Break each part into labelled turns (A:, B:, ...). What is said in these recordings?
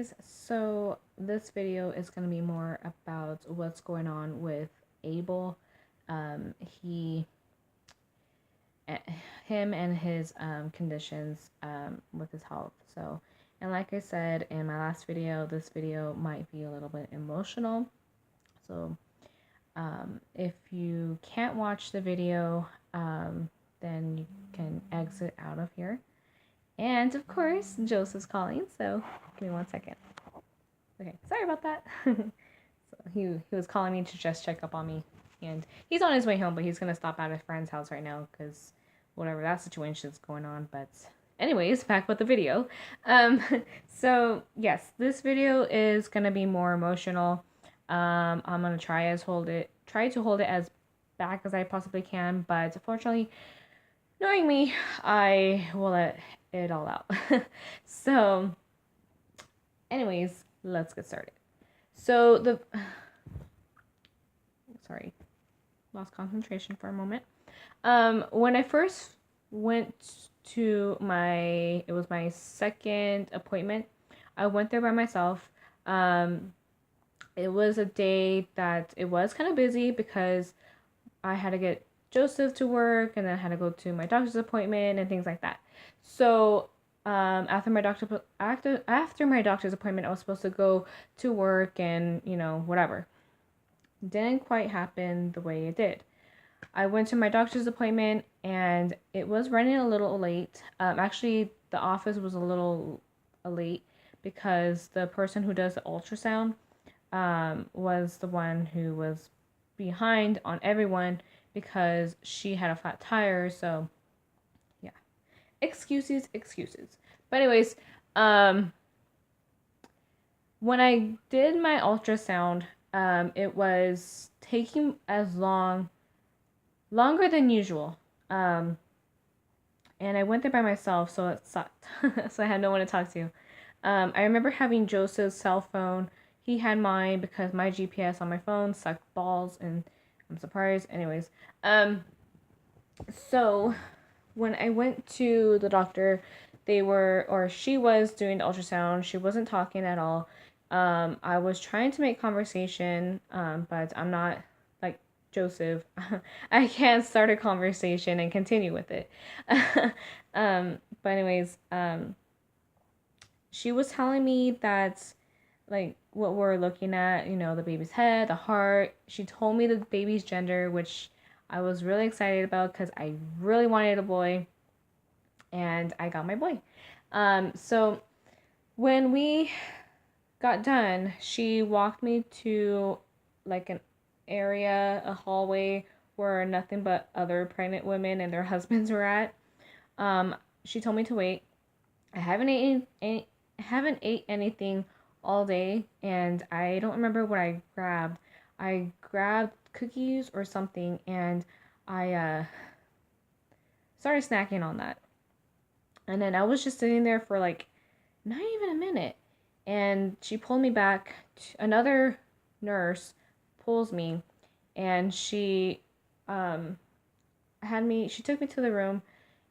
A: guys, so this video is going to be more about what's going on with Abel. He eh, him and his conditions with his health. So, and like I said in my last video, this video might be a little bit emotional. So if you can't watch the video, then you can exit out of here. And of course, Joseph's calling, so give me 1 second. Okay, sorry about that. So he was calling me to just check up on me, and he's on his way home, but he's gonna stop at a friend's house right now because whatever that situation is going on. But anyways, back with the video. Um, so yes, this video is gonna be more emotional. I'm gonna try to hold it as back as I possibly can, but unfortunately, knowing me, I will let it all out. So, anyways, let's get started. So sorry, lost concentration for a moment. When I first went to it was my second appointment. I went there by myself. It was a day that it was kind of busy because I had to get Joseph to work and then I had to go to my doctor's appointment and things like that. So after my doctor's appointment, I was supposed to go to work and whatever. Didn't quite happen the way it did. I went to my doctor's appointment and it was running a little late. Actually, the office was a little late because the person who does the ultrasound was the one who was behind on everyone because she had a flat tire. So, yeah, excuses. But anyways, when I did my ultrasound, it was taking longer than usual. And I went there by myself, so it sucked. So I had no one to talk to. I remember having Joseph's cell phone. He had mine because my GPS on my phone sucked balls, and I'm surprised. Anyways, so when I went to the doctor, she was doing the ultrasound. She wasn't talking at all. I was trying to make conversation, but I'm not like Joseph. I can't start a conversation and continue with it. But anyways, she was telling me that like what we're looking at, the baby's head, the heart. She told me the baby's gender, which I was really excited about because I really wanted a boy, and I got my boy. So when we got done, she walked me to like an area, a hallway where nothing but other pregnant women and their husbands were at. She told me to wait. I haven't ate anything all day, and I don't remember what I grabbed. I grabbed cookies or something, and I started snacking on that. And then I was just sitting there for like not even a minute, and she pulled me back. Another nurse pulls me, and she she took me to the room,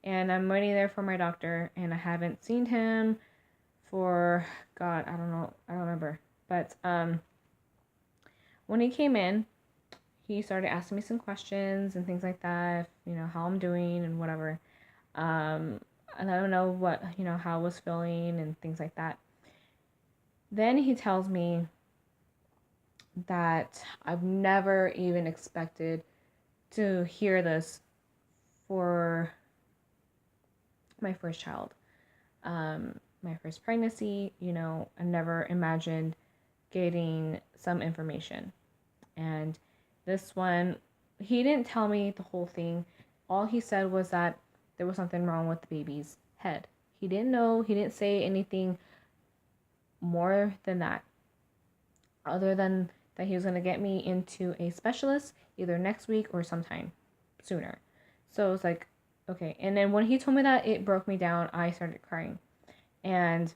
A: and I'm waiting there for my doctor, and I haven't seen him for God, I don't know, I don't remember. But when he came in, he started asking me some questions and things like that, how I'm doing and whatever. And I don't know what, how I was feeling and things like that. Then he tells me that I've never even expected to hear this for my first child. My first pregnancy, I never imagined getting some information. And this one, he didn't tell me the whole thing. All he said was that there was something wrong with the baby's head. He didn't say anything more than that, other than that he was going to get me into a specialist either next week or sometime sooner. So it was like, okay. And then when he told me that, it broke me down. I started crying. And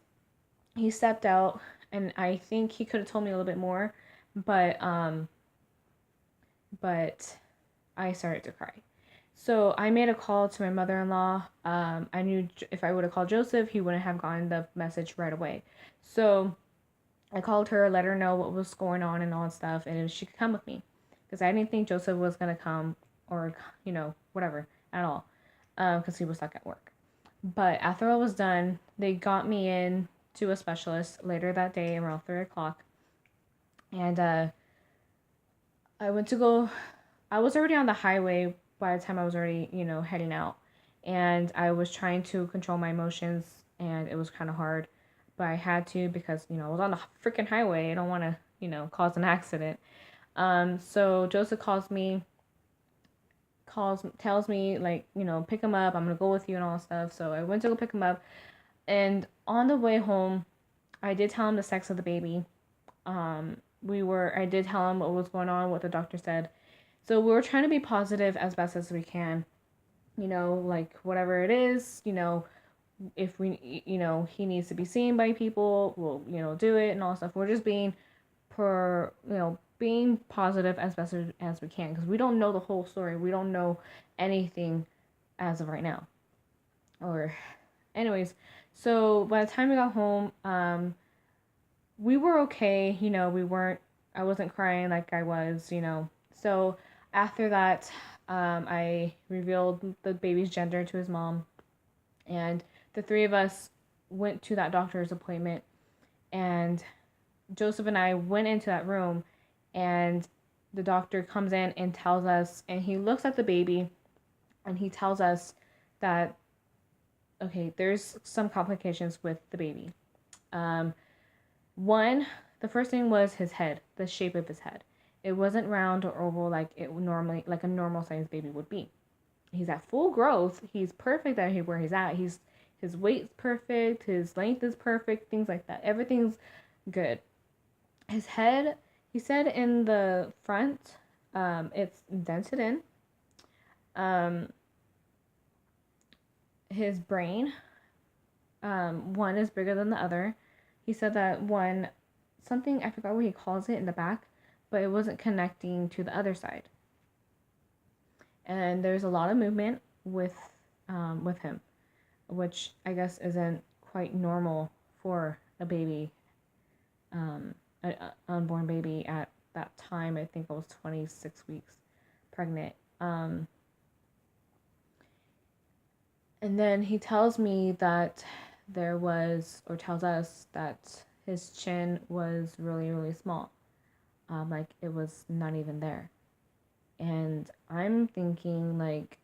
A: he stepped out, and I think he could have told me a little bit more, but I started to cry. So I made a call to my mother-in-law. I knew if I would have called Joseph, he wouldn't have gotten the message right away. So I called her, let her know what was going on and all that stuff, and if she could come with me, because I didn't think Joseph was gonna come, or whatever at all, because he was stuck at work. But after all was done, they got me in to a specialist later that day around 3 o'clock, and I went to go. I was already on the highway by the time I was already heading out, and I was trying to control my emotions, and it was kind of hard, but I had to because I was on the freaking highway. I don't want to cause an accident. So Joseph tells me, like, pick him up. I'm gonna go with you and all that stuff. So I went to go pick him up, and on the way home, I did tell him the sex of the baby. I did tell him what was going on, what the doctor said. So we were trying to be positive as best as we can. Like whatever it is, if he needs to be seen by people, we'll, do it and all stuff. We're just being positive as best as we can, because we don't know the whole story. We don't know anything as of right now. Or, anyways, so by the time we got home, we were okay. I wasn't crying like I was. So after that, I revealed the baby's gender to his mom, and the three of us went to that doctor's appointment. And Joseph and I went into that room, and the doctor comes in and tells us, and he looks at the baby, and he tells us that, okay, there's some complications with the baby. One, the first thing was his head, the shape of his head. It wasn't round or oval like like a normal sized baby would be. He's at full growth. He's perfect at where he's at. His weight's perfect. His length is perfect. Things like that. Everything's good. His head, he said in the front, it's dented in. His brain, one is bigger than the other. He said that something, I forgot what he calls it in the back, but it wasn't connecting to the other side. And there's a lot of movement with him, which I guess isn't quite normal for a baby, an unborn baby at that time. I think I was 26 weeks pregnant. And then he tells me that tells us that his chin was really, really small. Like it was not even there. And I'm thinking, like,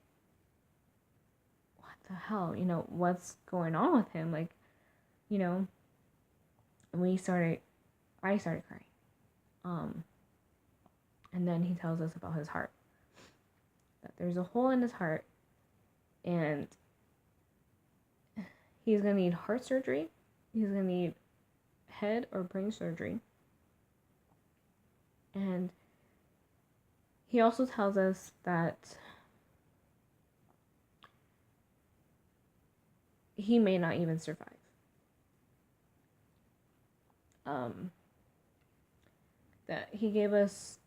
A: what the hell? What's going on with him? Like, I started crying. And then he tells us about his heart. That there's a hole in his heart, and he's gonna need heart surgery. He's gonna need head or brain surgery. And he also tells us that he may not even survive. That he gave us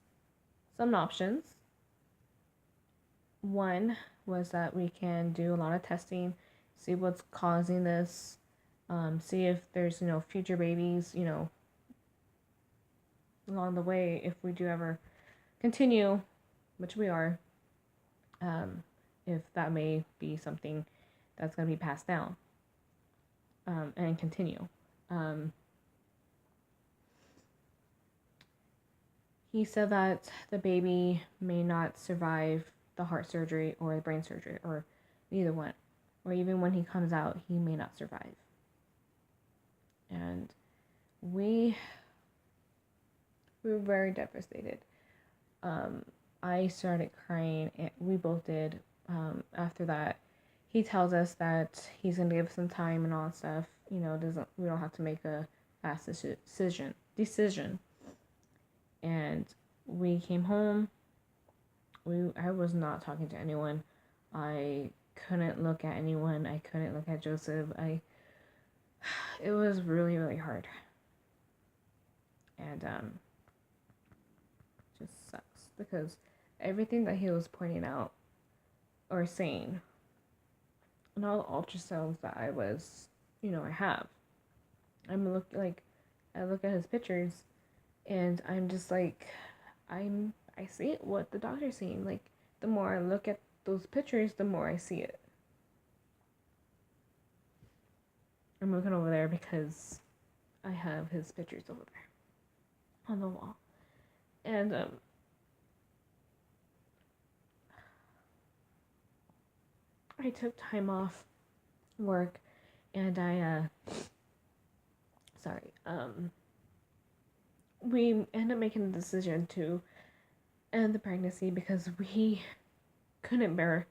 A: some options. One was that we can do a lot of testing, see what's causing this, see if there's, future babies, along the way, if we do ever continue, which we are, if that may be something that's going to be passed down, and continue. He said that the baby may not survive the heart surgery or the brain surgery, or neither one, or even when he comes out, he may not survive. And we were very devastated. I started crying, and we both did. After that, he tells us that he's gonna give some time and all that stuff. We don't have to make a fast decision. And we came home. I was not talking to anyone. I couldn't look at anyone. I couldn't look at Joseph. It was really, really hard. And just sucks, because everything that he was pointing out or saying, and all the ultrasounds that I have, I'm looking like I look at his pictures and I'm just like, I see it, what the doctor's seeing. Like, the more I look at those pictures, the more I see it. I'm looking over there because I have his pictures over there on the wall. And I took time off work and we ended up making the decision to end the pregnancy because we couldn't bear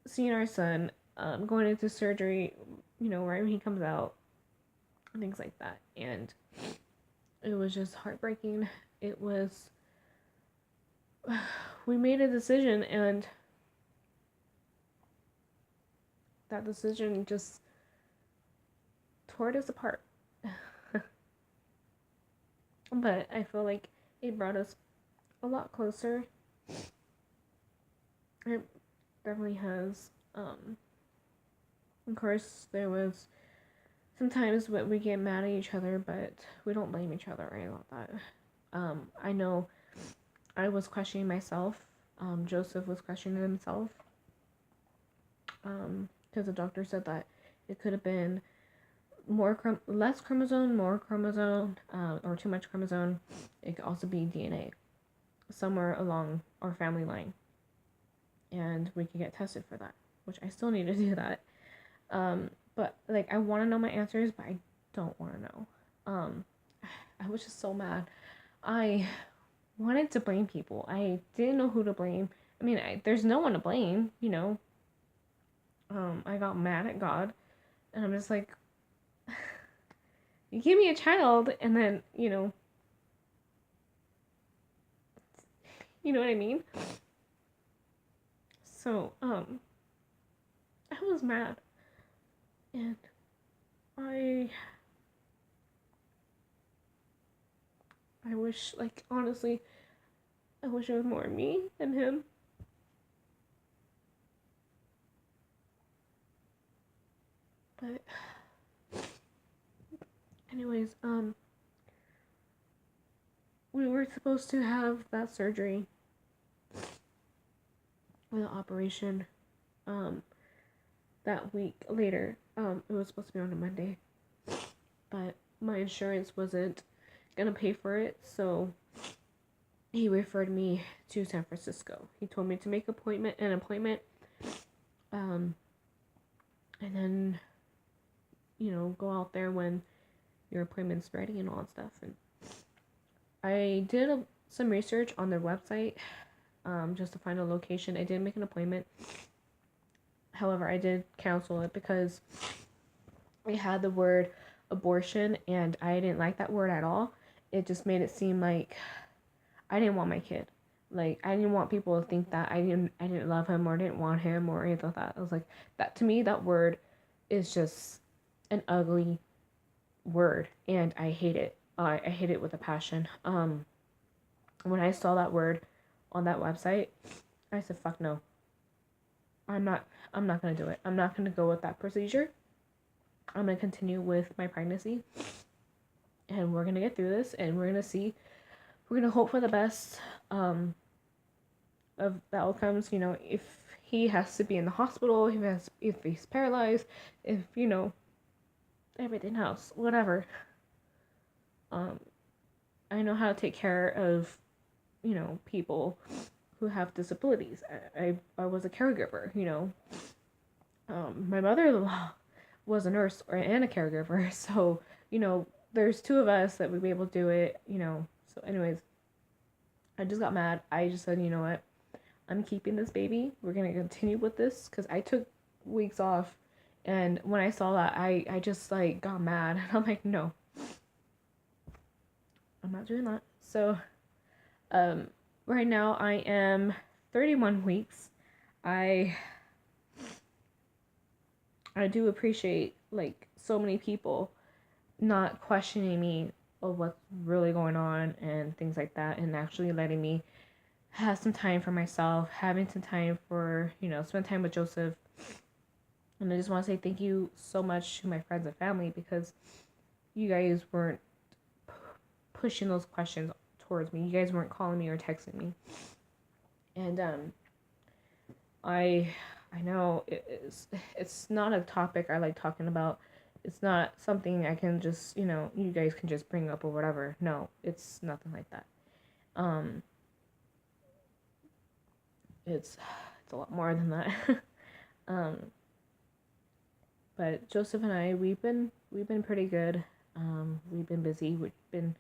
A: seeing our son going into surgery, right when he comes out, things like that. And it was just heartbreaking. It was, we made a decision, and that decision just tore us apart. But I feel like it brought us a lot closer. It definitely has. Of course, there was sometimes we get mad at each other, but we don't blame each other or anything like that. I know I was questioning myself. Joseph was questioning himself. Because the doctor said that it could have been less chromosome, more chromosome, or too much chromosome. It could also be DNA somewhere along our family line, and we could get tested for that, which I still need to do that. But like, I want to know my answers, but I don't want to know. I was just so mad. I wanted to blame people. I didn't know who to blame. I mean, there's no one to blame, I got mad at God, and I'm just like, you give me a child, and then, you know what I mean? So, I was mad, and I wish, like, honestly, I wish it was more me than him. But anyways, we were supposed to have that surgery, or the operation, that week later. It was supposed to be on a Monday, but my insurance wasn't gonna pay for it, so he referred me to San Francisco. He told me to make an appointment, and then, go out there when your appointment's ready and all that stuff. And I did some research on their website, just to find a location. I did make an appointment. However, I did cancel it because it had the word abortion, and I didn't like that word at all. It just made it seem like I didn't want my kid. Like, I didn't want people to think that I didn't love him or didn't want him or anything like that. I was like, that to me, that word is just an ugly word, and I hate it. I hate it with a passion. When I saw that word on that website, I said, fuck no. I'm not gonna do it. I'm not gonna go with that procedure. I'm gonna continue with my pregnancy, and we're gonna get through this, and we're gonna hope for the best, of the outcomes. If he has to be in the hospital, if he's paralyzed, if everything else, whatever. I know how to take care of, people who have disabilities. I was a caregiver, my mother-in-law was a nurse and a caregiver, so, there's two of us that would be able to do it, So anyways, I just got mad. I just said, you know what? I'm keeping this baby. We're going to continue with this, because I took weeks off, and when I saw that, I just, like, got mad, and I'm like, no. I'm not doing that. So, right now I am 31 weeks. I do appreciate, like, so many people not questioning me of what's really going on and things like that, and actually letting me have some time for myself, having some time for, spend time with Joseph. And I just want to say thank you so much to my friends and family, because you guys weren't pushing those questions towards me. You guys weren't calling me or texting me. And I know it's not a topic I like talking about. It's not something I can just, you guys can just bring up or whatever. No, it's nothing like that. Um it's a lot more than that. um but Joseph and I, we've been pretty good. We've been busy. We've been,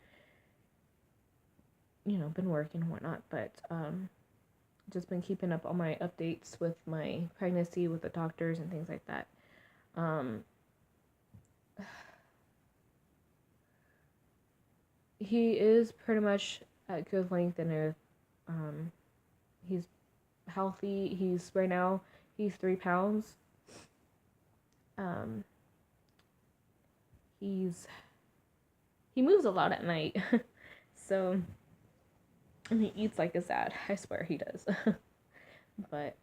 A: been working and whatnot, but just been keeping up on my updates with my pregnancy, with the doctors and things like that. Um, he is pretty much at good length and he's healthy. He's right now he's 3 pounds. Um, he moves a lot at night, so and he eats like his dad. I swear he does. But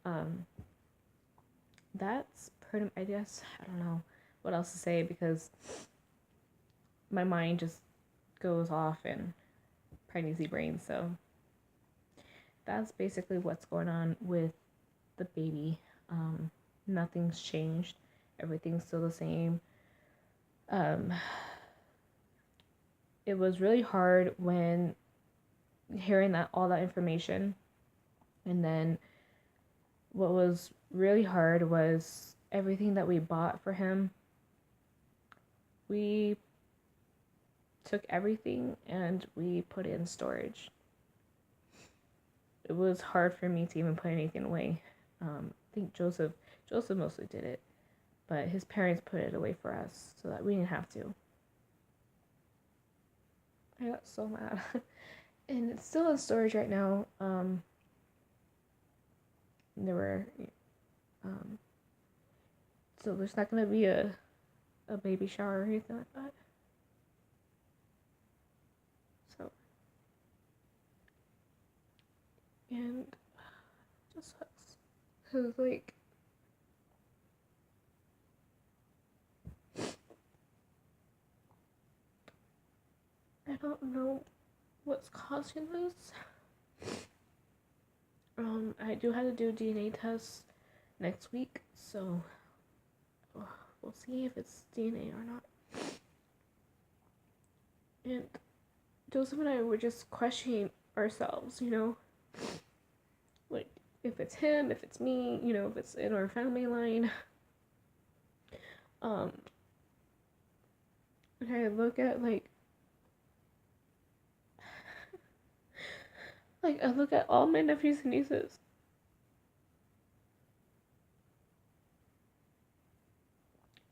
A: that's pretty. I guess I don't know what else to say because my mind just goes off in pregnancy brain. So that's basically what's going on with the baby. Nothing's changed. Everything's still the same. It was really hard when hearing all that information, and then what was really hard was everything that we bought for him. We took everything and we put it in storage. It was hard for me to even put anything away. I think Joseph mostly did it, but his parents put it away for us so that we didn't have to. I got so mad. And it's still in storage right now. There were so there's not gonna be a baby shower or anything like that. So, and it just sucks because like I don't know what's causing this. I do have to do DNA tests next week, so we'll see if it's DNA or not. And Joseph and I were just questioning ourselves, like if it's him, if it's me, if it's in our family line. And I look at like I look at all my nephews and nieces.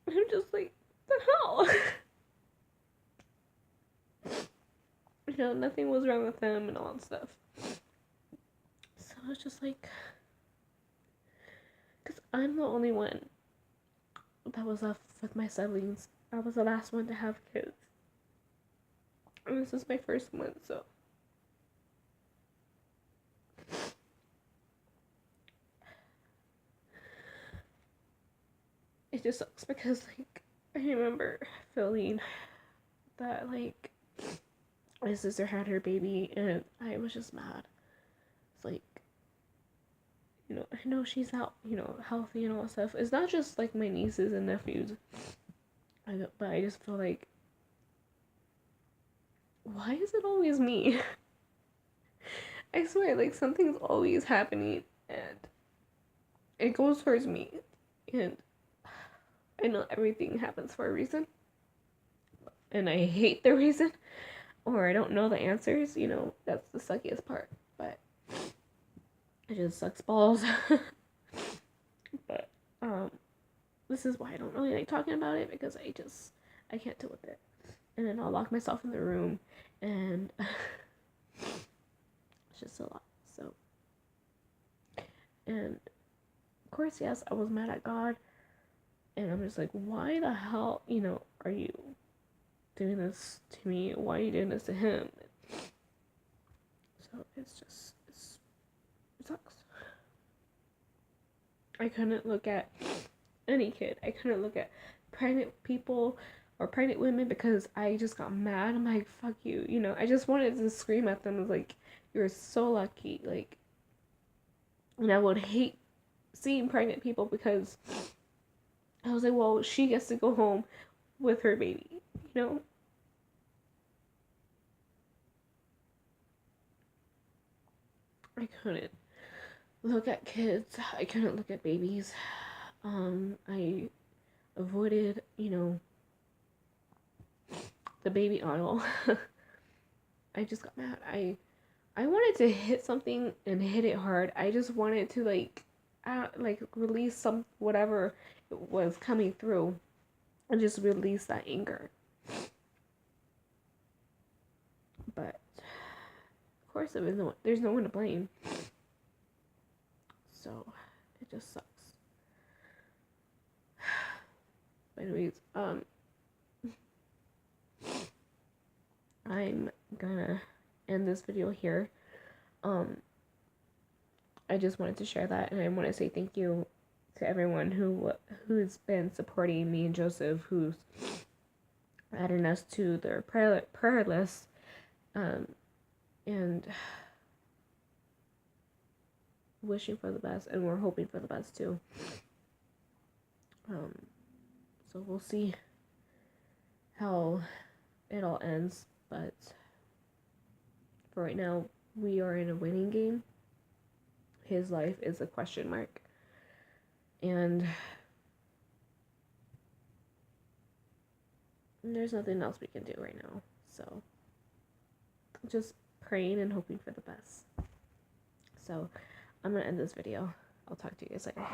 A: I'm just like, what the hell? Nothing was wrong with them and all that stuff. So it's just like, because I'm the only one that was left with my siblings. I was the last one to have kids. And this is my first one, so. It just sucks because, like, I remember feeling that, like, my sister had her baby and I was just mad. It's like, I know she's out, healthy and all that stuff. It's not just, like, my nieces and nephews. But I just feel like, why is it always me? I swear, like, something's always happening and it goes towards me. And I know everything happens for a reason. And I hate the reason. Or I don't know the answers. That's the suckiest part. But it just sucks balls. But, this is why I don't really like talking about it. Because I can't deal with it. And then I'll lock myself in the room. And it's just a lot. So. And, of course, yes, I was mad at God. And I'm just like, why the hell, are you doing this to me? Why are you doing this to him? So it sucks. I couldn't look at any kid. I couldn't look at pregnant people.
B: or pregnant women because I just got mad. I'm like, fuck you, you know. I just wanted to scream at them. I was like, you're so lucky, like. And I would hate seeing pregnant people because I was like, well, she gets to go home with her baby, you know. I couldn't look at kids. I couldn't look at babies. I avoided, you know, the baby aisle. I just got mad. I wanted to hit something and hit it hard. I just wanted to like release some whatever was coming through and just release that anger. But of course, there's no one to blame. So it just sucks. But anyways, I'm gonna end this video here. I just wanted to share that, and I want to say thank you to everyone who's been supporting me and Joseph, who's adding us to their prayer list, and wishing for the best, and we're hoping for the best too. So we'll see how it all ends, but for right now, we are in a winning game. His life is a question mark, and there's nothing else we can do right now. So just praying and hoping for the best. So I'm gonna end this video. I'll talk to you guys later.